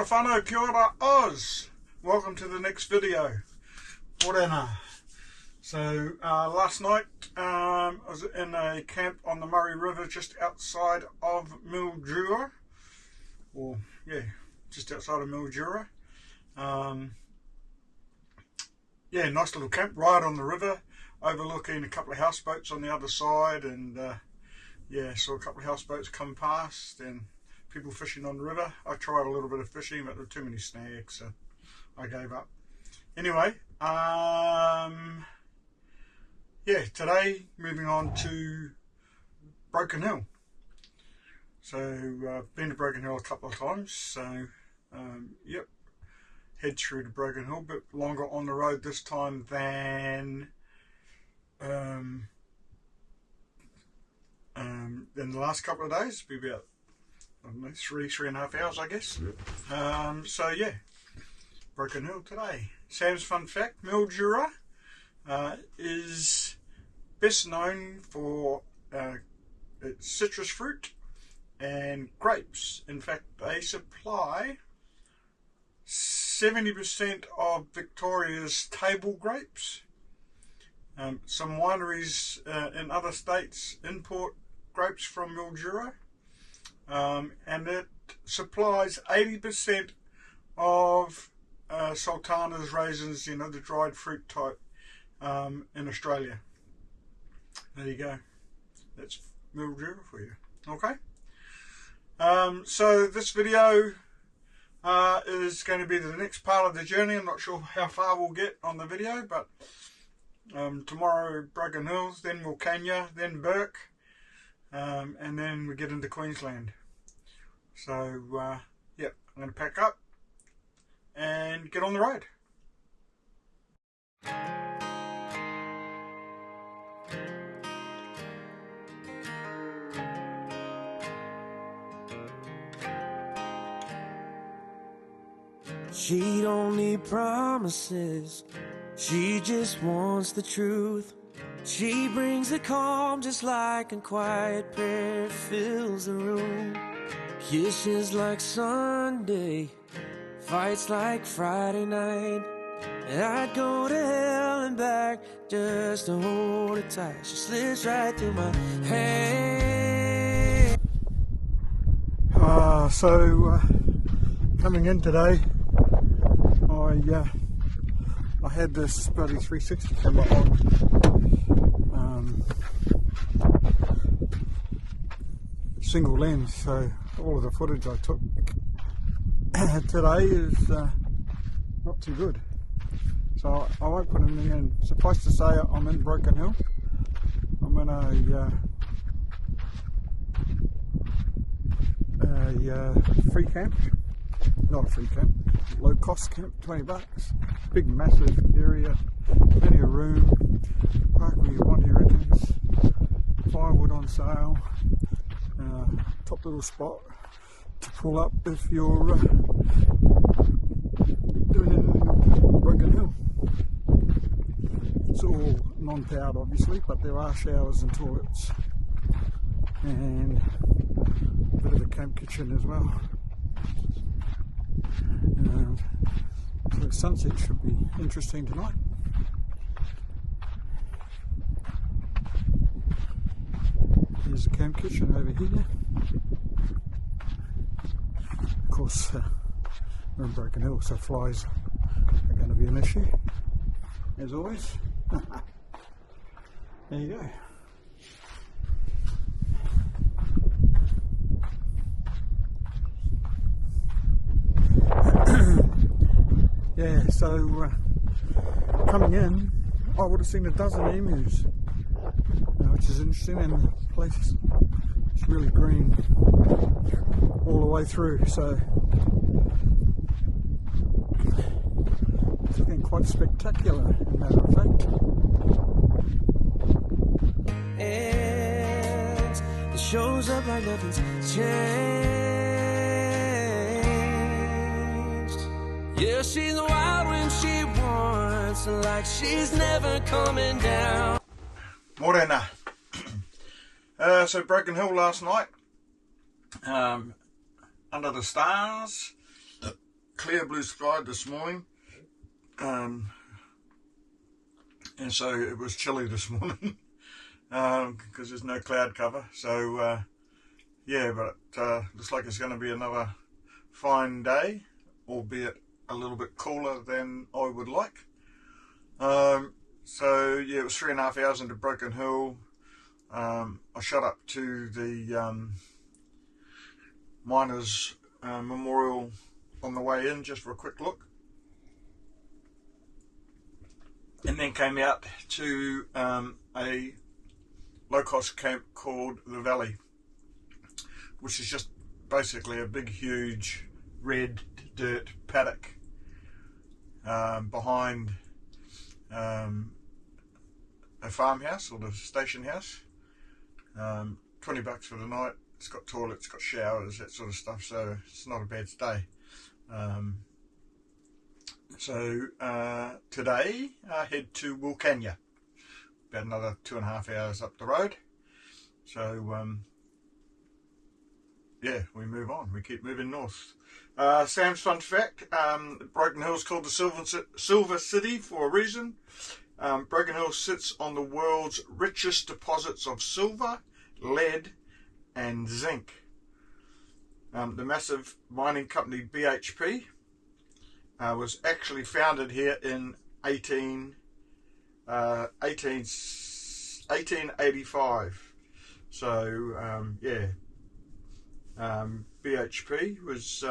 ora whanau, kia ora Oz. Welcome to the next video. Morena. So last night I was in a camp on the Murray River just outside of Mildura. Or yeah, just outside of Mildura. Yeah, nice little camp right on the river, overlooking a couple of houseboats on the other side, and yeah, saw a couple of houseboats come past and people fishing on the river. I tried a little bit of fishing, but there were too many snags, so I gave up. Anyway, yeah, today moving on to Broken Hill. So I've been to Broken Hill a couple of times, so yep, head through to Broken Hill, a bit longer on the road this time than the last couple of days. It'll be about, I don't know, 3.5 hours, I guess. So yeah, Broken Hill today. Sam's fun fact: Mildura is best known for its citrus fruit and grapes. In fact, they supply 70% of Victoria's table grapes. Some wineries in other states import grapes from Mildura, and it supplies 80% of sultanas, raisins, you know, the dried fruit type, in Australia. There you go. That's Mildura for you. Okay. So this video is going to be the next part of the journey. I'm not sure how far we'll get on the video, but tomorrow Broken Hills, then Wilcannia, then Bourke, and then we get into Queensland. So yeah, I'm going to pack up and get on the road. She don't need promises, she just wants the truth. She brings the calm just like a quiet prayer fills the room. Kisses like Sunday, fights like Friday night. And I'd go to hell and back just to hold her tight. She slips right through my hand. Coming in today, I had this bloody 360 camera on single lens, so all of the footage I took today is not too good. So I won't put anything in. Suffice to say, I'm in Broken Hill. I'm in a free camp. Not a free camp, low cost camp, $20. Big massive area, plenty of room, park where you want, he reckons, firewood on sale, top little spot to pull up if you're doing anything at Broken Hill. It's all non-powered obviously, but there are showers and toilets, and a bit of a camp kitchen as well. So the sunset should be interesting tonight. Here's the camp kitchen over here. Of course, we're in Broken Hill, so flies are going to be an issue, as always. There you go. Yeah, so coming in, I would have seen a dozen emus, which is interesting, and the place is really green all the way through, so it's looking quite spectacular, as a matter of fact. And it shows up like nothing's changed. Yeah, she's wild when she wants, like she's never coming down. Morena. So Broken Hill last night, under the stars, clear blue sky this morning, and so it was chilly this morning because there's no cloud cover. So yeah, but looks like it's going to be another fine day, albeit a little bit cooler than I would like. So yeah, it was 3.5 hours into Broken Hill. I shot up to the Miners Memorial on the way in just for a quick look, and then came out to a low-cost camp called the Valley, which is just basically a big huge red dirt paddock behind a farmhouse or the station house. $20 for the night. It's got toilets, got showers, that sort of stuff, so it's not a bad stay. So today I head to Wilcannia, about another 2.5 hours up the road. So yeah, we move on, we keep moving north. Sam's fun fact, Broken Hill is called the Silver City for a reason. Broken Hill sits on the world's richest deposits of silver, lead and zinc. The massive mining company BHP was actually founded here in 1885. So yeah, BHP was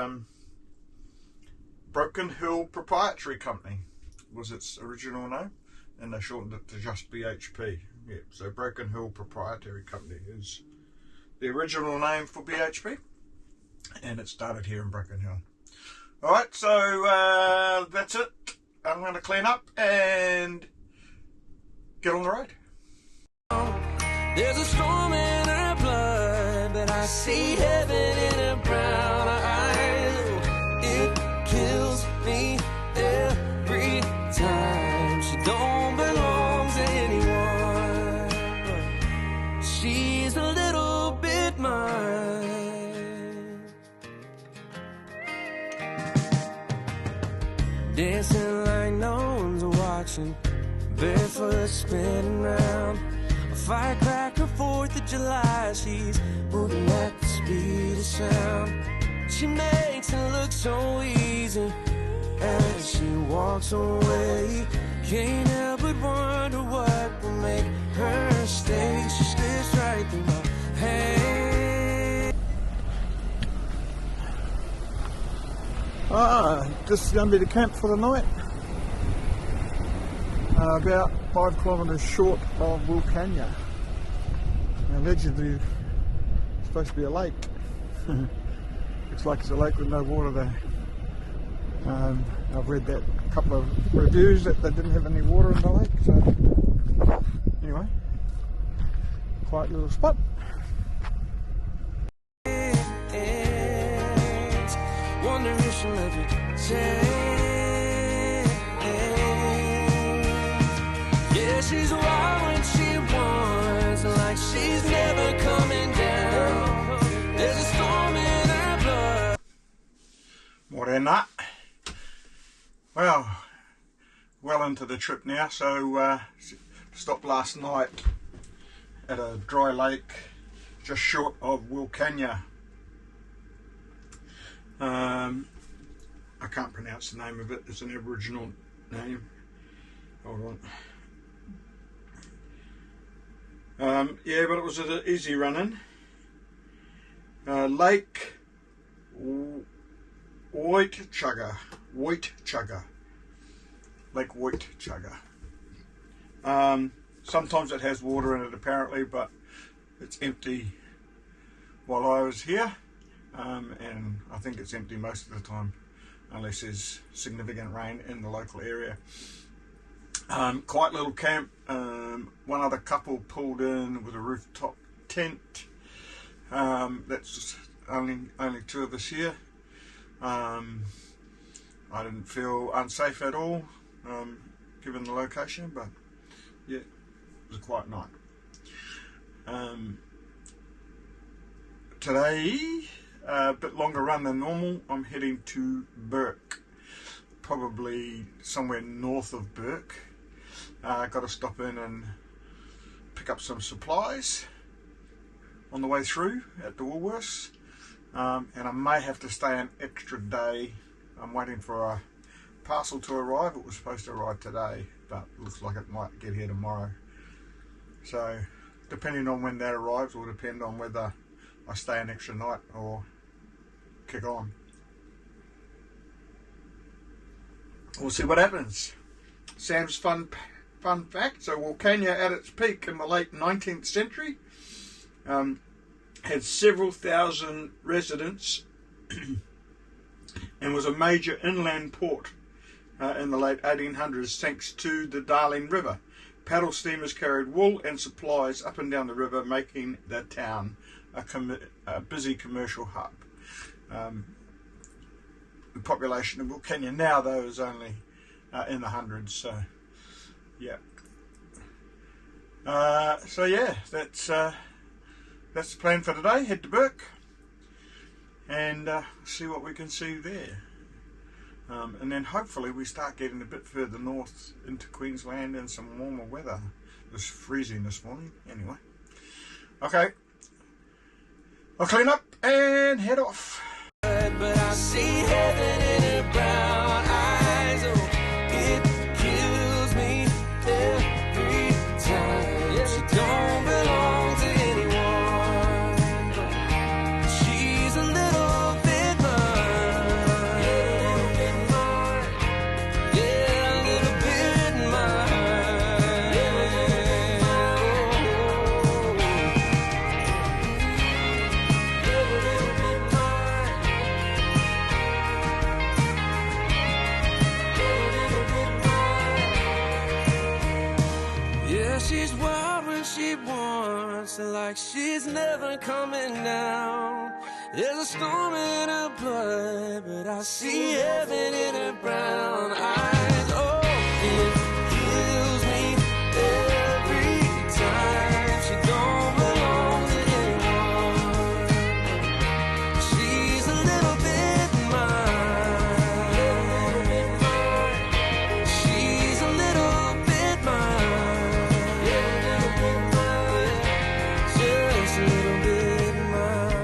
Broken Hill Proprietary Company was its original name, and they shortened it to just BHP. Yeah, so Broken Hill Proprietary Company is the original name for BHP, and it started here in Broken Hill. Alright, so that's it. I'm going to clean up and get on the road. There's a storm in her blood, but I see heaven in her brown eyes. It kills me every time. She don't belong to anyone, but she's a little bit mine. Dancing like no one's watching, barefoot spinning round. A firecracker 4th of July, she's moving at the speed of sound. She makes it look so easy as she walks away. Can't help but wonder what will make her stay. She slips right through my hand. This is going to be the camp for the night. About 5 kilometres short of Wilcannia. Allegedly, it's supposed to be a lake. Looks like it's a lake with no water there. I've read that a couple of reviews that they didn't have any water in the lake. So anyway, quiet little spot. Wonder if she'll ever change. Yeah, she's wild when she wants, like she's never coming down. There's a storm in her blood. More than that. Well into the trip now, so stopped last night at a dry lake just short of Wilcannia. I can't pronounce the name of it, it's an Aboriginal name. Hold on. Yeah, but it was an easy run in. Lake Whitechugga. Lake Whitechugga. Sometimes it has water in it apparently, but it's empty while I was here. And I think it's empty most of the time, unless there's significant rain in the local area. Quiet little camp. One other couple pulled in with a rooftop tent. That's just only 2 of us here. I didn't feel unsafe at all, given the location, but yeah, it was a quiet night. Today, a bit longer run than normal. I'm heading to Bourke. probably somewhere north of Bourke. Got to stop in and pick up some supplies on the way through at the Woolworths, and I may have to stay an extra day. I'm waiting for a parcel to arrive. It was supposed to arrive today, but looks like it might get here tomorrow. So depending on when that arrives will depend on whether I stay an extra night or kick on. We'll see what happens. Sam's fun fact. So Wilcannia at its peak in the late 19th century had several thousand residents and was a major inland port in the late 1800s thanks to the Darling River. Paddle steamers carried wool and supplies up and down the river, making the town a busy commercial hub. The population of Wilcannia now, though, is only in the hundreds. So, yeah. So yeah, that's the plan for today. Head to Bourke and see what we can see there. And then hopefully we start getting a bit further north into Queensland and some warmer weather. It was freezing this morning. Anyway. Okay. I'll clean up and head off. But I see heaven in her brown eyes. Oh, it kills me every time. She don't belong to anyone. She's a little bit mine. Yeah, a little bit mine. Yeah, she's wild when she wants, like she's never coming down. There's a storm in her blood, but I see heaven in her brown eyes. Oh, it kills me every time. She don't belong to anyone. She's a little bit mine. She's a little bit mine. Just a little bit mine.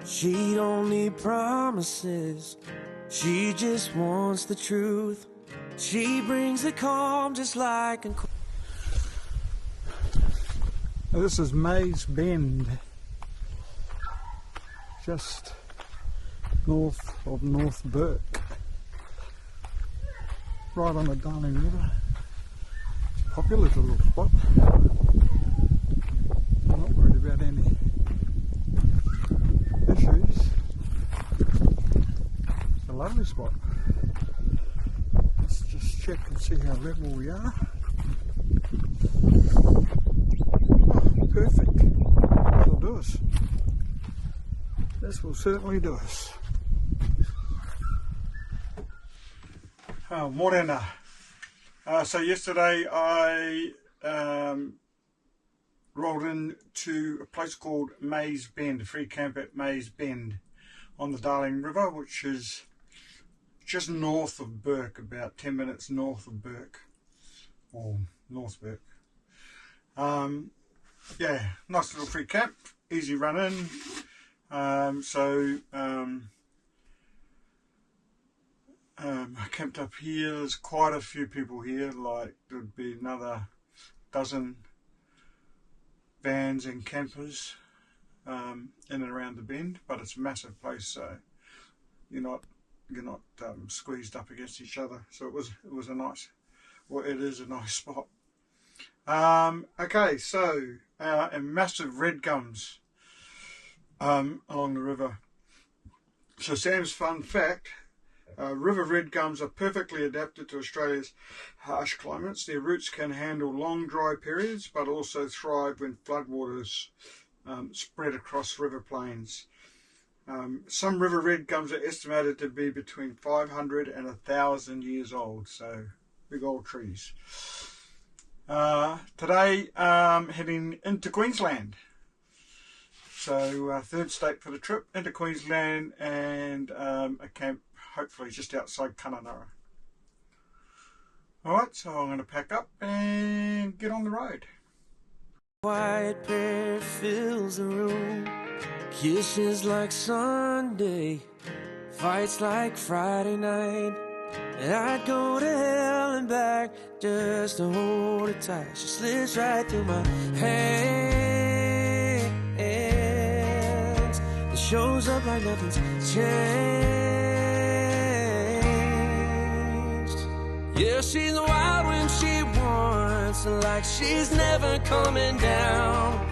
She don't need promises, she just wants the truth. She brings the calm just like an... This is Mays Bend, just north of North Bourke, right on the Darling River. It's a popular little spot. I'm not worried about any issues. It's a lovely spot. Let's just check and see how level we are. Oh, perfect. This will do us. This will certainly do us. Oh, morena. So yesterday I rolled into a place called Mays Bend, a free camp at Mays Bend on the Darling River, which is just north of Bourke, about 10 minutes north of Bourke, or North Bourke. Yeah, nice little free camp, easy run in. I camped up here. There's quite a few people here, like there'd be another dozen vans and campers in and around the bend, but it's a massive place, so you're not squeezed up against each other. So it was a nice, well, it is a nice spot. Okay, so and massive red gums along the river. So Sam's fun fact: river red gums are perfectly adapted to Australia's harsh climates. Their roots can handle long dry periods, but also thrive when floodwaters spread across river plains. Some river red gums are estimated to be between 500 and 1,000 years old, so big old trees. Today, heading into Queensland. So third state for the trip, into Queensland, and a camp hopefully just outside Cunnamulla. Alright, so I'm going to pack up and get on the road. Quiet prayer fills the room. Kisses like Sunday, fights like Friday night. And I'd go to hell and back just to hold her tight. She slips right through my hands. It shows up like nothing's changed. Yeah, she's wild when she wants, like she's never coming down.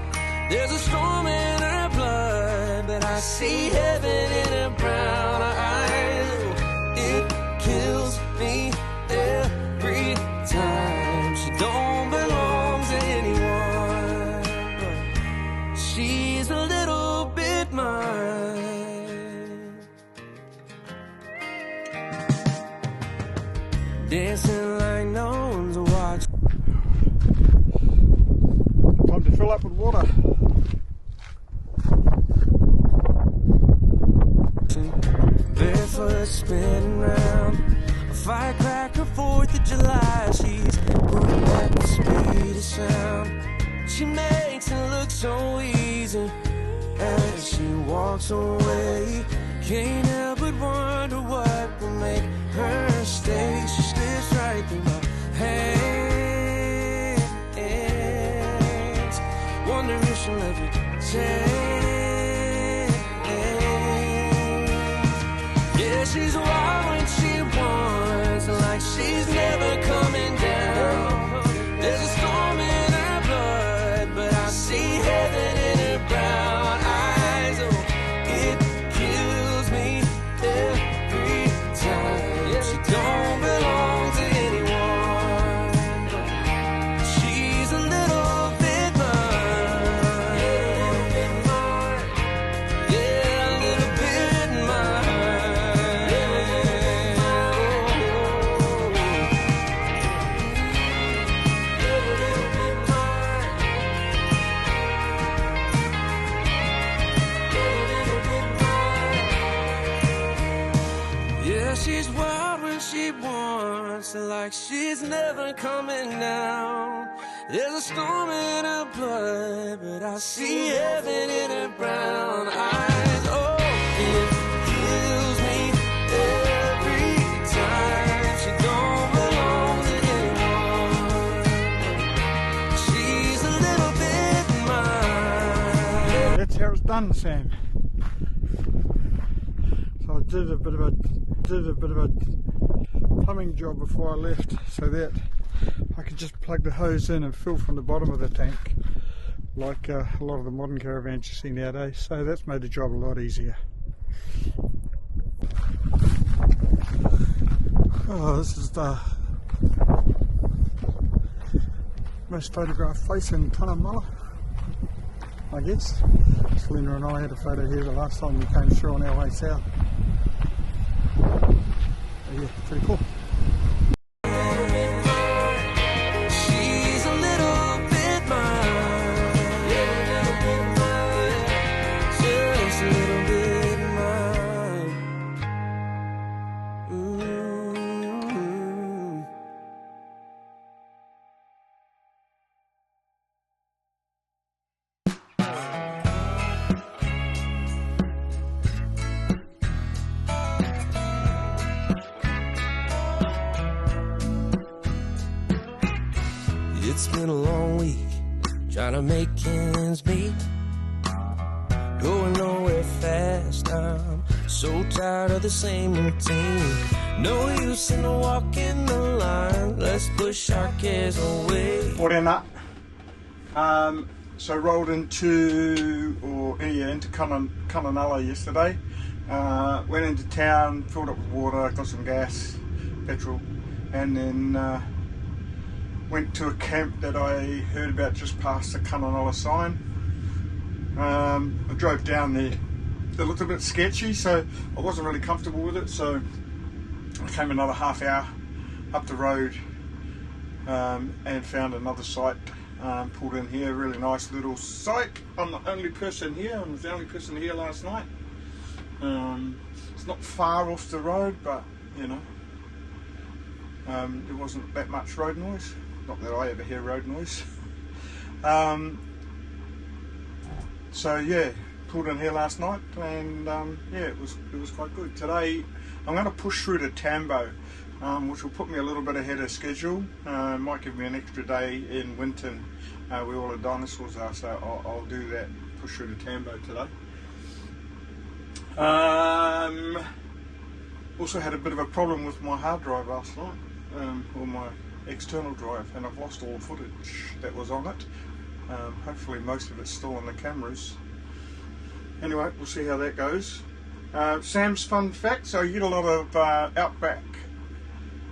There's a storm in her blood, but I see heaven in her brown eyes. It kills me every time. She don't belong to anyone, but she's a little bit mine. Dancing like no one's watching. Time to fill up with water. Barefoot spinning round, a firecracker 4th of July. She's moving at the speed of sound. She makes it look so easy as she walks away. Can't help but wonder what will make her stay. She slips right through my hands. Wonder if she'll ever change. Yeah, she's wild when she wants, like she's never coming down. There's a storm in her blood, but I see heaven in her brown eyes. Oh, it kills me every time. She don't belong to anyone. She's a little bit mine. Yeah, a little bit mine. Yeah, she's wild when she wants, like she's never coming down. There's a storm in her blood, but I see heaven in her brown eyes. Oh, it kills me every time. She don't belong to anyone. She's a little bit mine. That's how it's done, Sam. So I did a bit of a plumbing job before I left, so that I could just plug the hose in and fill from the bottom of the tank, like a lot of the modern caravans you see nowadays. So that's made the job a lot easier. Oh, this is the most photographed place in Cunnamulla, I guess. Selena and I had a photo here the last time we came through on our way south. Yeah, pretty cool. She's a little bit mine. Just a little bit mine. It's been a long week, trying to make ends meet. Going nowhere fast, I'm so tired of the same routine. No use in walking the line, let's push our cares away. Morena. So rolled into Cunnamulla yesterday. Went into town, filled up with water, got some gas, petrol, and then went to a camp that I heard about just past the Cunnamulla sign. I drove down there that looked a bit sketchy, so I wasn't really comfortable with it, so I came another half hour up the road and found another site. Pulled in here, really nice little site. I'm the only person here. I was the only person here last night. It's not far off the road, but you know, there wasn't that much road noise. Not that I ever hear road noise. So yeah, pulled in here last night, and yeah, it was quite good. Today I'm going to push through to Tambo, which will put me a little bit ahead of schedule. Might give me an extra day in Winton, where all the dinosaurs are, so I'll do that, push through to Tambo today. Also had a bit of a problem with my hard drive last night, or my external drive, and I've lost all the footage that was on it. Hopefully most of it's still on the cameras. Anyway, we'll see how that goes. Sam's fun fact, so you get a lot of Outback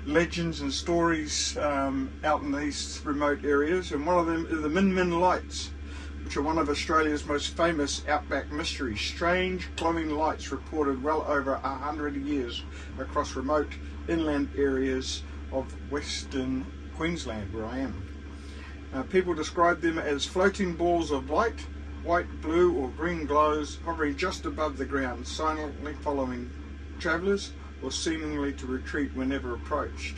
legends and stories out in these remote areas, and one of them are the Min Min lights, which are one of Australia's most famous Outback mysteries. Strange glowing lights reported well over 100 years across remote inland areas of Western Queensland, where I am. People describe them as floating balls of light, white, blue or green glows hovering just above the ground, silently following travellers or seemingly to retreat whenever approached.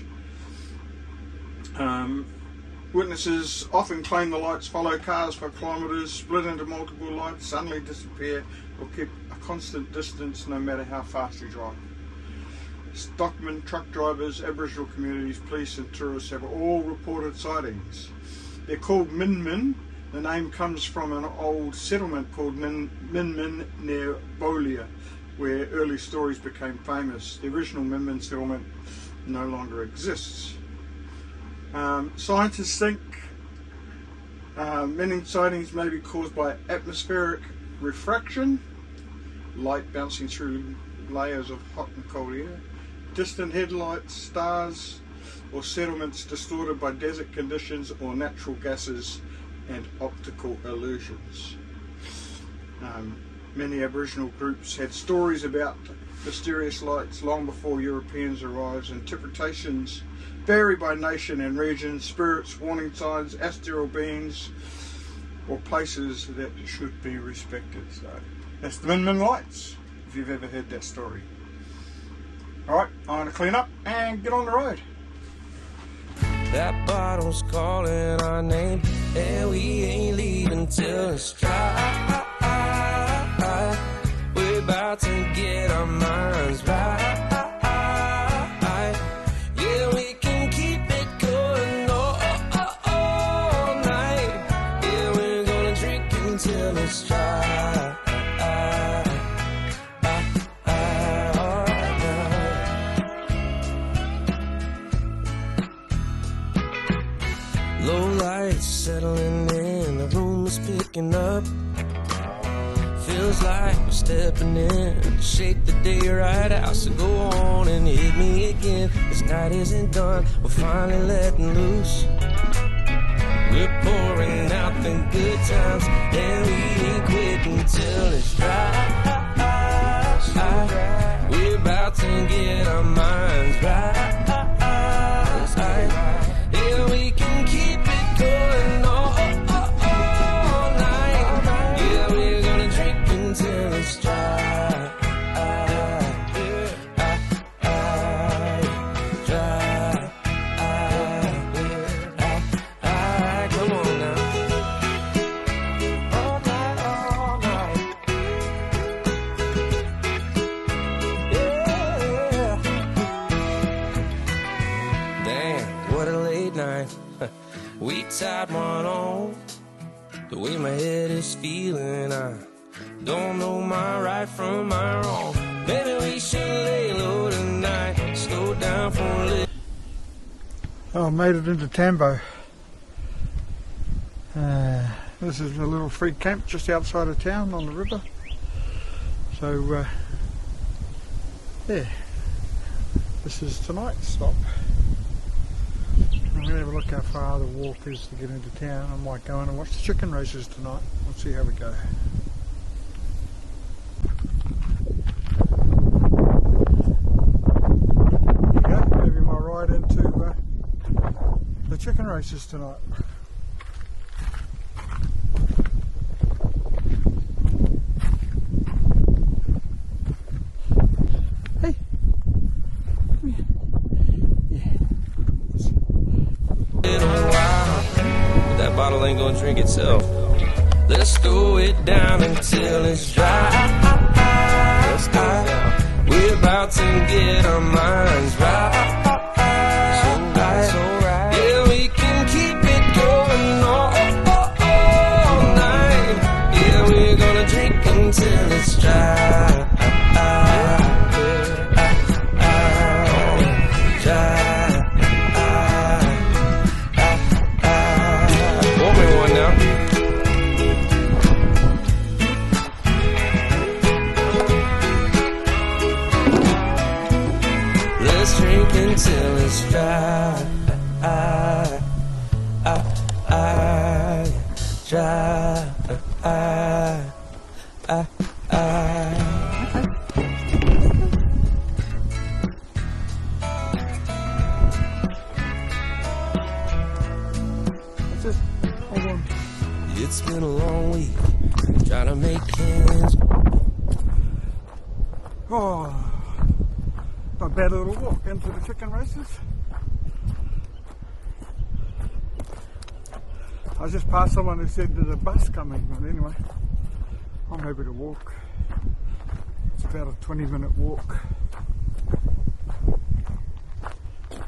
Witnesses often claim the lights follow cars for kilometres, split into multiple lights, suddenly disappear, or keep a constant distance no matter how fast you drive. Stockmen, truck drivers, Aboriginal communities, police and tourists have all reported sightings. They're called Min Min. The name comes from an old settlement called Min Min near Bourke, where early stories became famous. The original Min Min settlement no longer exists. Scientists think many sightings may be caused by atmospheric refraction, light bouncing through layers of hot and cold air, distant headlights, stars, or settlements distorted by desert conditions or natural gases and optical illusions. Many Aboriginal groups had stories about mysterious lights long before Europeans arrived. Interpretations vary by nation and region. Spirits, warning signs, astral beings, or places that should be respected. So that's the Min Min lights, if you've ever heard that story. Alright, I'm going to clean up and get on the road. That bottle's calling our name, and we ain't leaving till it's dry. We're about to get our minds right. Yeah, we can keep it going all night. Yeah, we're gonna drink until it's dry. Low lights settling in, the room is picking up. Feels like we're stepping in to shake the day right out. So go on and hit me again. This night isn't done, we're finally letting loose. We're pouring out the good times, and we ain't quitting till it's dry. We're about to get our minds right. Yeah, we can keep it going all night. Yeah, we're gonna drink until it's dry. Come on now. All night. Yeah. Damn, what a late night. We tied one on. The way my head is feeling, I don't know my right from my wrong. Maybe we should lay low tonight, slow down for a little. Oh, I made it into Tambo. This is a little free camp just outside of town on the river. So, yeah, this is tonight's stop. I'm going to have a look how far the walk is to get into town. I might go in and watch the chicken races tonight. We'll see how we go. races tonight. Hey. Yeah. That bottle ain't gonna drink itself. Let's throw it down until it's dry. We're about to get our minds right. Yeah, we can keep it going all night. Yeah, we're gonna drink until it's dry. Pour me one now. Drink until it's dry, dry. It's been a long week, trying to make ends. Oh. Not a bad little walk into the chicken races. I just passed someone who said there's a bus coming, but anyway, I'm happy to walk. It's about a 20-minute walk.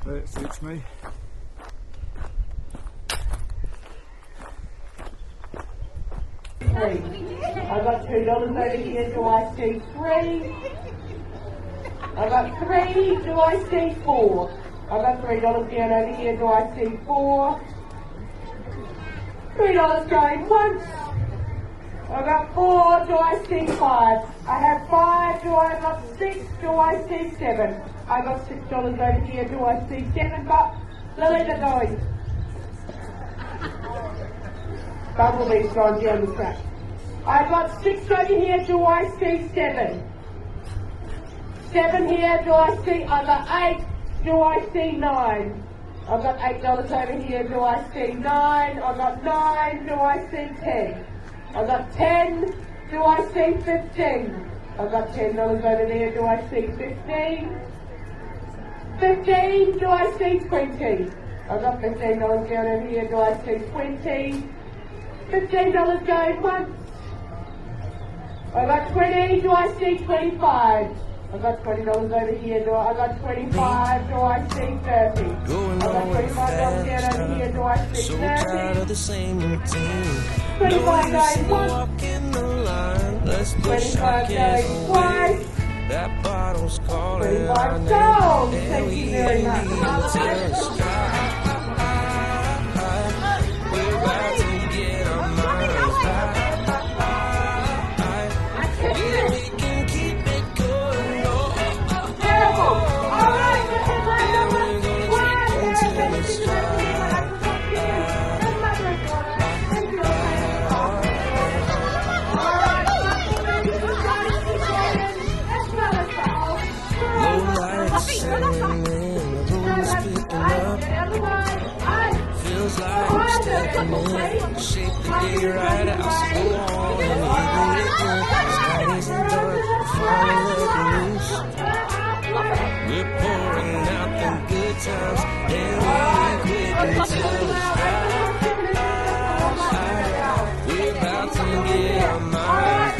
That suits me. I got $2 over here, do I see 3? I got 3, do I see 4? I got $3 down over here, do I see 4? $3 going once. I got 4, do I see 5? I have 5, do I got 6, do I see 7? I got $6 over here, do I see 7? But Lily, they're going. Bumblebee's gone down the track. I got 6 over here, do I see 7? 7 here, do I see? I got 8, do I see 9? I've got $8 over here, do I see 9? I got 9, do I see 10? I got 10, do I see 15? I got $10 over there, do I see 15? 15, do I see 20? I got $15 down over here, do I see 20? $15 going once. I got 20, do I see 25? I got $20 over here, I got 25, do I see 30? I got $25 down over here, do I see 30? So tired of the same routine. 25 going once. Walking the line. Let's push 25 going twice. That bottle's calling 25 sold. and Thank we you very much. ain't till it's dry. We're about to get our minds right. Yeah, we can keep it going. Terrible. All right, Yeah, we're gonna drink until it's dry. Low lights shining in, the room's picking up. Feels like I'm stepping in, shape the day right out. So go on and hit it again. Sky isn't dark, we're finally letting loose. We're pouring out the good times, and we ain't quitting until it's dry. We're about to get our minds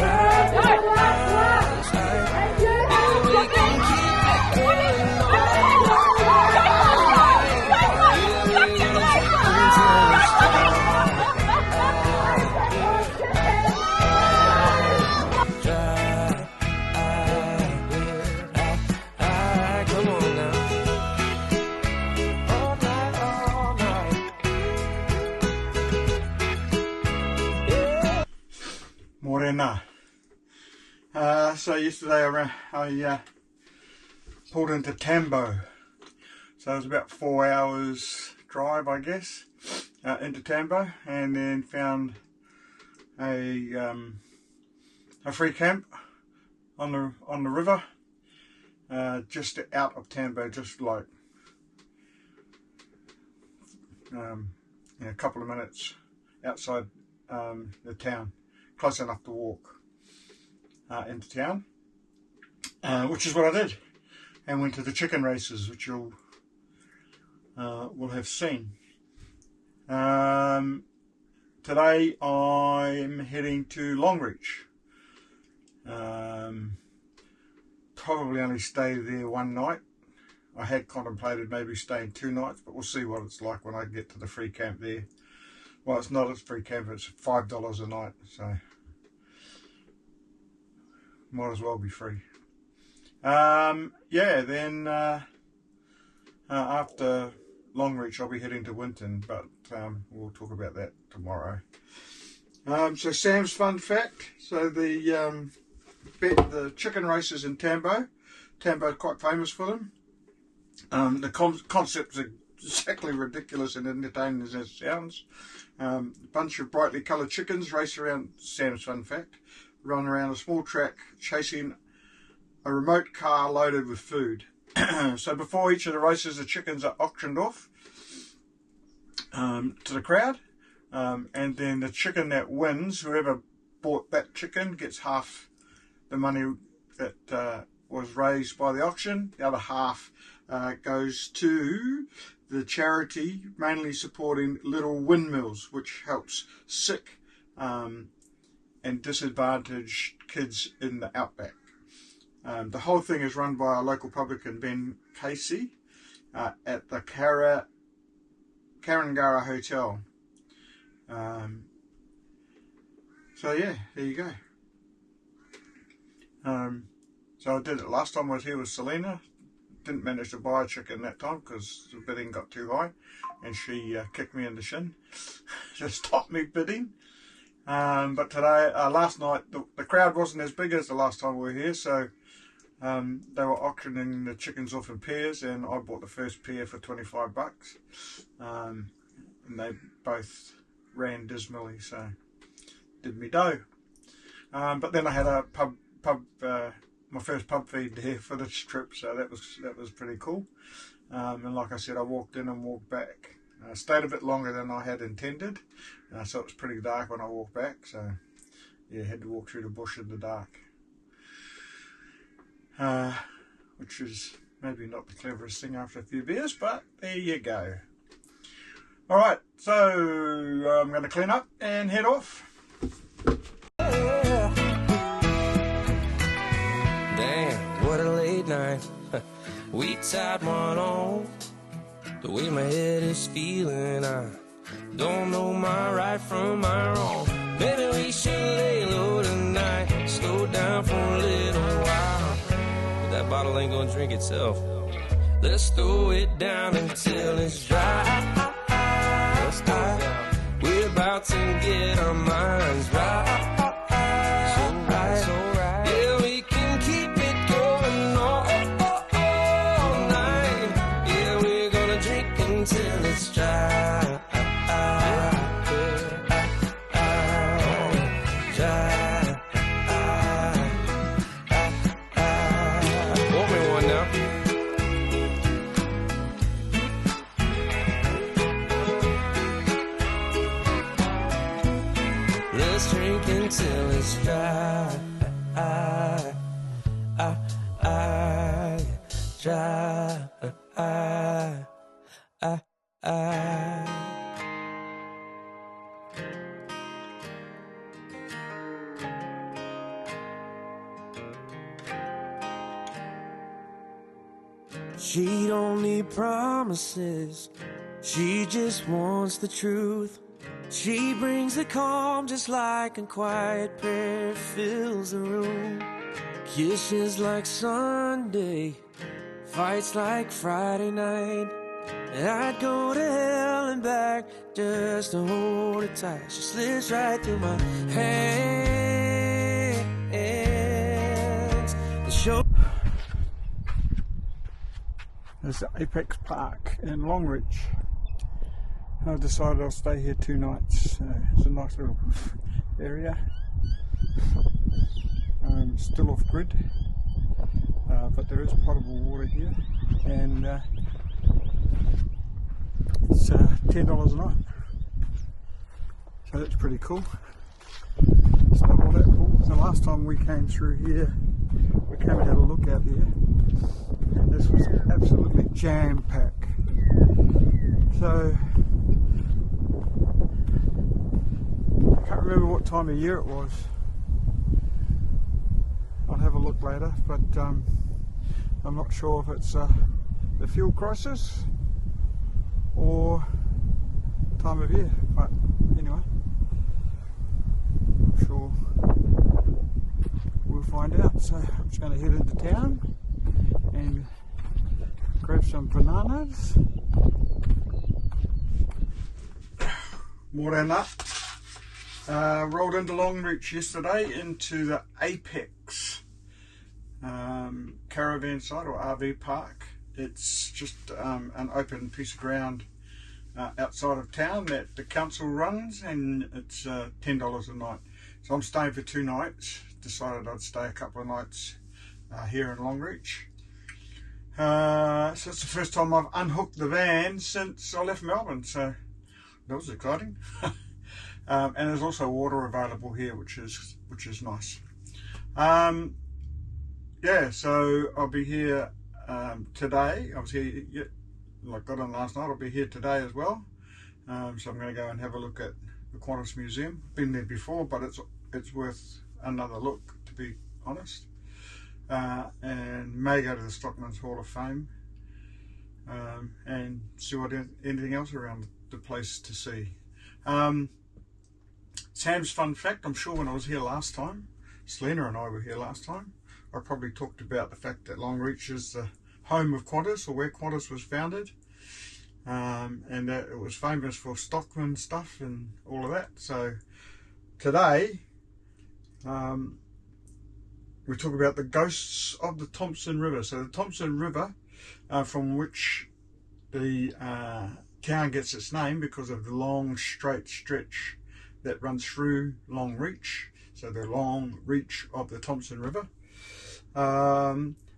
right. Yeah, we can keep it going all night. Yeah, we're gonna drink until it's dry. Come on now. All night, all night. Yeah. Morena. So yesterday I pulled into Tambo. So it was about 4 hours drive, I guess, into Tambo, and then found a free camp on the river, just out of Tambo, just like in a couple of minutes outside the town, close enough to walk into town, which is what I did, and went to the chicken races, which you'll will have seen. Today I'm heading to Longreach. Probably only stay there one night. I had contemplated maybe staying 2 nights, but we'll see what it's like when I get to the free camp there. Well, it's not a free camp, it's $5 a night, so might as well be free. Yeah, then after Longreach I'll be heading to Winton, but we'll talk about that tomorrow. So Sam's fun fact, so the chicken races in Tambo. Tambo's quite famous for them. The concept's exactly ridiculous and entertaining as it sounds. A bunch of brightly coloured chickens race around, Sam's fun fact, run around a small track chasing a remote car loaded with food. So before each of the races, the chickens are auctioned off to the crowd, and then the chicken that wins, whoever bought that chicken, gets half the money that was raised by the auction. The other half goes to the charity mainly supporting Little Windmills, which helps sick and disadvantaged kids in the Outback. The whole thing is run by a local publican, Ben Casey, at the Caravan Hotel. So yeah, there you go. So I did it last time I was here with Selena. Didn't manage to buy a chicken that time because the bidding got too high, and she kicked me in the shin to stop me bidding. But today, last night, the crowd wasn't as big as the last time we were here, so they were auctioning the chickens off in pairs, and I bought the first pair for $25, and they both ran dismally, so did me dough. But then I had a my first pub feed there for this trip, so that was pretty cool. And like I said, I walked in and walked back. Stayed a bit longer than I had intended, so it was pretty dark when I walked back. So yeah, had to walk through the bush in the dark, which is maybe not the cleverest thing after a few beers, but there you go. All right, so I'm going to clean up and head off. What a late night. We tied one on. The way my head is feeling, I don't know my right from my wrong. Maybe we should lay low tonight, slow down for a little while. But that bottle ain't gonna drink itself. Let's throw it down until it's dry. We're about to get our minds right. Until it's dry, She don't need promises, she just wants the truth. She brings the calm just like a quiet prayer fills the room. Kisses like Sunday, fights like Friday night. And I'd go to hell and back just to hold her tight. She slips right through my hands. The show. There's the Apex Park in Longreach. I decided I'll stay here 2 nights. It's a nice little area. Still off grid, but there is potable water here, and It's $10 a night, so that's pretty cool. It's not all that cool. So last time we came through here, we came and had a look out here, and this was absolutely jam-packed. So I can't remember what time of year it was. I'll have a look later, but I'm not sure if it's the fuel crisis or time of year, but anyway, I'm sure we'll find out. So I'm just going to head into town and grab some bananas. More than that. Rolled into Longreach yesterday into the Apex Caravan site or RV park. It's just an open piece of ground outside of town that the council runs, and it's $10 a night. So I'm staying for 2 nights. Decided I'd stay a couple of nights here in Longreach. So it's the first time I've unhooked the van since I left Melbourne, so that was exciting. And there's also water available here, which is nice. Yeah, so I'll be here today. I was here, like got on last night. I'll be here today as well. So I'm going to go and have a look at the Qantas Museum. Been there before, but it's worth another look, to be honest. And may go to the Stockman's Hall of Fame and see what anything else around the place to see. Sam's fun fact, I'm sure when I was here last time, Selena and I were here last time, I probably talked about the fact that Longreach is the home of Qantas, or where Qantas was founded, and that it was famous for stockman stuff and all of that. So today we talk about the ghosts of the Thomson River. So the Thomson River, from which the town gets its name because of the long straight stretch that runs through Longreach, so the long reach of the Thomson River.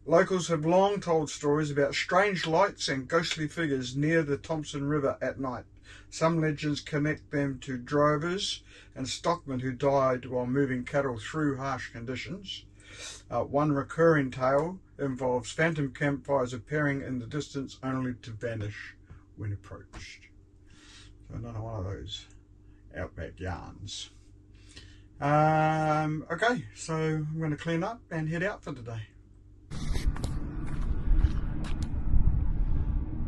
Locals have long told stories about strange lights and ghostly figures near the Thomson River at night. Some legends connect them to drovers and stockmen who died while moving cattle through harsh conditions. One recurring tale involves phantom campfires appearing in the distance only to vanish when approached. So another one of those Outback yarns. Okay, so I'm going to clean up and head out for today.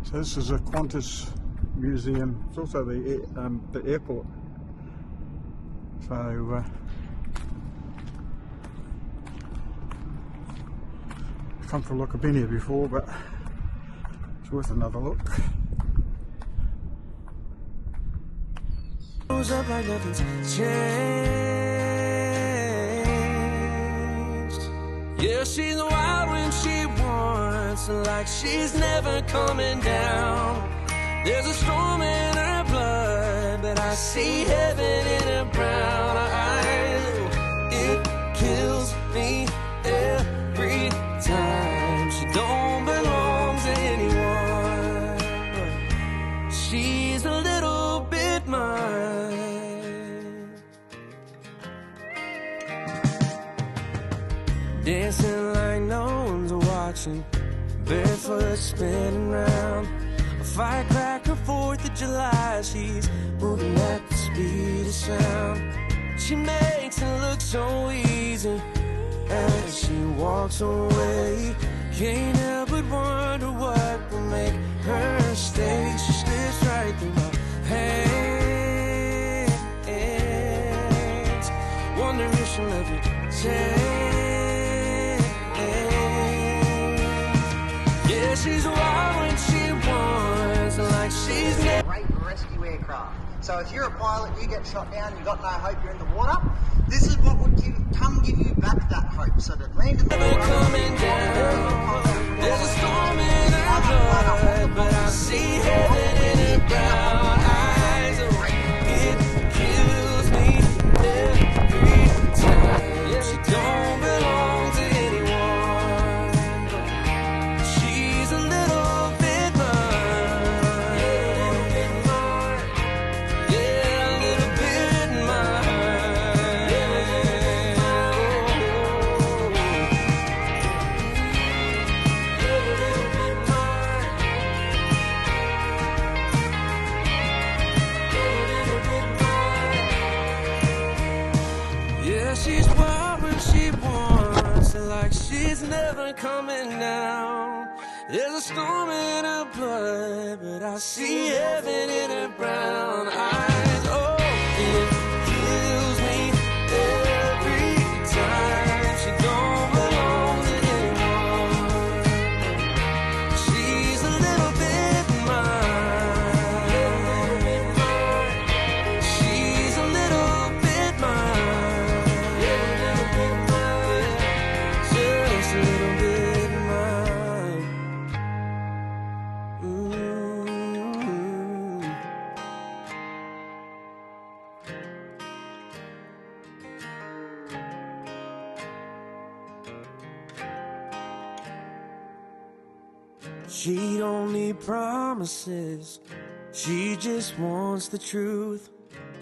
So this is a Qantas museum. It's also the airport. So I've come for a look. I've been here before, but it's worth another look. Up like nothing's changed. Yeah, she's wild when she wants, like she's never coming down. There's a storm in her blood, but I see heaven in her brown eyes. It kills me every time. She don't belong to anyone. She's a little bit mine. Dancing like no one's watching, barefoot spinning round. A firecracker 4th of July, she's moving at the speed of sound. She makes it look so easy as she walks away. Can't help but wonder what will make her stay. She slips right through my hands. Wonder if she'll ever change. She's wild when she wants, like she's great rescue aircraft. So if you're a pilot, you get shot down, you've got no hope, you're in the water, this is what would give you back that hope. So to land in the water, coming down. There's a storm in her blood, but I see heaven in her brown eyes. It kills me every time. Yeah, she don't belong to anyone. She's a little bit mine. never coming down. There's a storm in her blood, but I see heaven in her brown eyes. Oh, it kills me every time. She don't belong to anyone. She's a little bit mine. She's a little bit mine. Just a little bit mine. She don't need promises, she just wants the truth.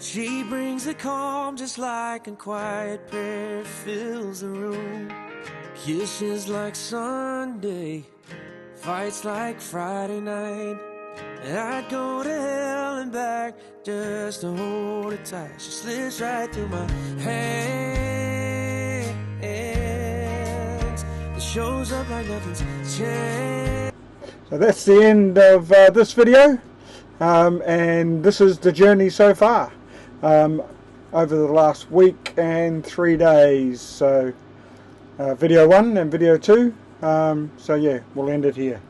She brings the calm just like a quiet prayer fills the room. Kisses like Sunday, fights like Friday night. And I'd go to hell and back just to hold her tight. She slips right through my hands. It shows up like nothing's changed. So that's the end of this video, and this is the journey so far over the last week and 3 days. So video 1 and video 2, so yeah, we'll end it here.